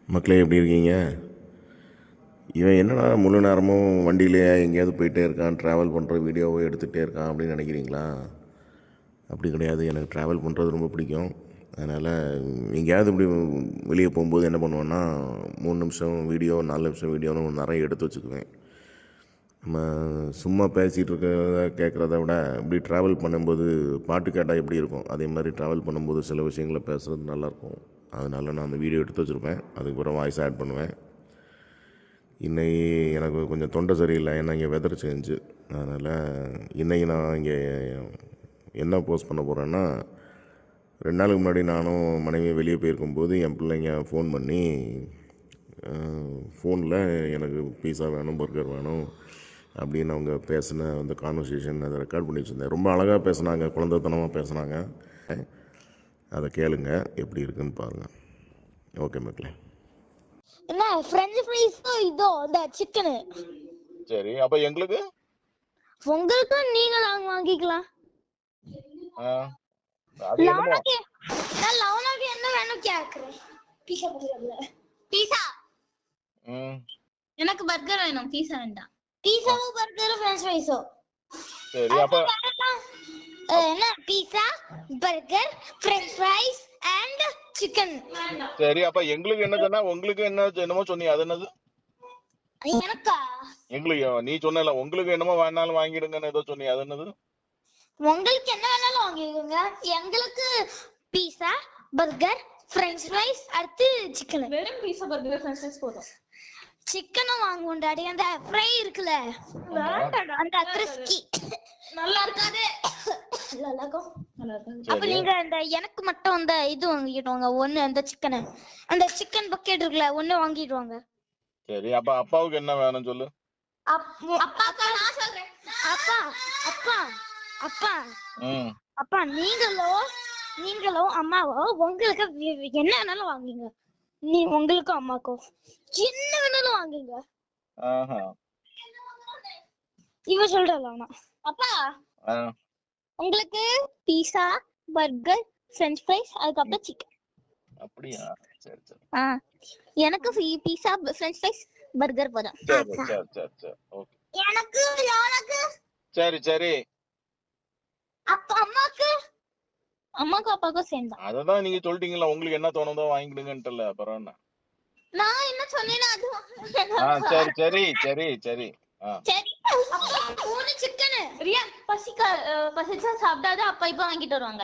மக்களே எப்படி இருக்கீங்க? இவன் என்னடா முழு நேரமும் வண்டியிலேயே எங்கேயாவது போயிட்டே இருக்கான், ட்ராவல் பண்ணுற வீடியோவை எடுத்துகிட்டே இருக்கான் அப்படின்னு நினைக்கிறீங்களா? அப்படி கிடையாது. எனக்கு ட்ராவல் பண்ணுறது ரொம்ப பிடிக்கும். அதனால் எங்கேயாவது இப்படி வெளியே போகும்போது என்ன பண்ணுவேன்னா 3 நிமிஷம் வீடியோ 4 நிமிஷம் வீடியோன்னு நிறைய எடுத்து வச்சுக்குவேன். நம்ம சும்மா பேசிகிட்டு இருக்கிறத கேட்குறத விட இப்படி ட்ராவல் பண்ணும்போது பாட்டு கேட்டால் எப்படி இருக்கும், அதே மாதிரி ட்ராவல் பண்ணும்போது சில விஷயங்களை பேசுகிறது நல்லாயிருக்கும். அதனால் நான் அந்த வீடியோ எடுத்து வச்சுருப்பேன். அதுக்கப்புறம் வாய்ஸ் ஆட் பண்ணுவேன். இன்றைக்கி எனக்கு கொஞ்சம் தொண்டை சரியில்லை, ஏன்னா இங்கே வெதர் சேஞ்சு. அதனால் இன்றைக்கி நான் இங்கே என்ன போஸ்ட் பண்ண போகிறேன்னா, 2 நாளுக்கு முன்னாடி நானும் மனைவியும் வெளியே போயிருக்கும்போது என் பிள்ளைங்க ஃபோன் பண்ணி ஃபோனில் எனக்கு பீஸா வேணும், பர்கர் வேணும் அப்படின்னு அவங்க பேசின அந்த கான்வர்சேஷன் அதை ரெக்கார்ட் பண்ணி வச்சுருந்தேன். ரொம்ப அழகாக பேசுனாங்க, குழந்தைத்தனமாக பேசுனாங்க. அதை கேளுங்க, எப்படி இருக்குன்னு பாருங்கள். ஓகே மக்களே. என்ன ஃப்ரெஞ்ச் ஃப்ரைஸ் இதோ இந்த சிக்கன். சரி, அப்ப எங்களுக்கு உங்களுக்கு நீங்க வாங்கிக்கலாம். அது என்னமோ நான் லவனாக்கு என்ன வேணும் கேக்குறேன். பீஸா பர்கர்ல பீஸா. எனக்கு பர்கர் வேணும், பீஸா வேண்டாம். பீஸாவோ பர்கரோ ஃப்ரெஞ்ச் ஃப்ரைஸோ. சரி, அப்ப என்ன pizza burger french fries and chicken. சரி, அப்ப எங்களுக்கு என்ன சொன்னா உங்களுக்கு என்ன என்னமோ சொன்னீ, அது என்னது? எனக்கா? எங்களுக்கு நீ சொன்னல உங்களுக்கு என்னமோ வேணாலும் வாங்கிடுங்கன்னு ஏதோ சொன்னீ, அது என்னது? உங்களுக்கு என்ன வேணாலும் வாங்கிடுங்க. எங்களுக்கு பீஸா பர்கர் ஃப்ரெஞ்ச் ஃப்ரைஸ் அடுத்து சிக்கன். வெறும் பீஸா பர்கர் ஃப்ரெஞ்ச் ஃப்ரைஸ் போதும். சிக்கனும் வாங்குவோம் டாடி. அந்த ஃப்ரை இருக்குல, அந்த கிறிஸ்பி நல்லா இருக்காது. நல்லா இருக்கும். அப்ப நீங்க அந்த எனக்கு மட்டும் அந்த இது வாங்கிடுவாங்க ஒண்ணு. அந்த சிக்கன் பக்கெட் இருக்குல, ஒண்ணு வாங்கிடுவாங்க. சரி, அப்ப அப்பாவுக்கு என்ன வேணும் சொல்லு. அப்பாக்கா நான் சொல்றேன். அப்பா அப்பா அப்பா அப்பா நீங்களோ அம்மாவோ உங்களுக்கு என்ன வேணாலும் வாங்குங்க. நீ உங்களுக்கும் அம்மாக்கும் என்ன வேணாலும் வாங்குங்க. இவ சொல்றா அப்பா உங்களுக்கு பீஸா பர்கர் ஃப்ரெஞ்ச் ஃப்ரைஸ் அதுக்கப்புறம் சிக்கன். அப்படியா? சரி சரி. எனக்கு பீஸா ஃப்ரெஞ்ச் ஃப்ரைஸ் பர்கர் போதும். சரி சரி சரி சரி, ஓகே. எனக்கு சரி சரி. அப்பா அம்மாக்கு அப்பாக்கும் சேர்ந்தா. அததான் நீங்க சொல்லிட்டீங்களா, உங்களுக்கு என்ன தோணுதோ வாங்கிடுங்கன்ட்டுல, அப்புறம் என்ன? நான் என்ன சொன்னேன்னா அது. சரி சரி சரி சரி. சரி, அப்பா 3 சிக்கன். ரியா பசிச்சா சாப்பிடாத, அப்பா இப்ப வாங்கிட்டு வருவாங்க.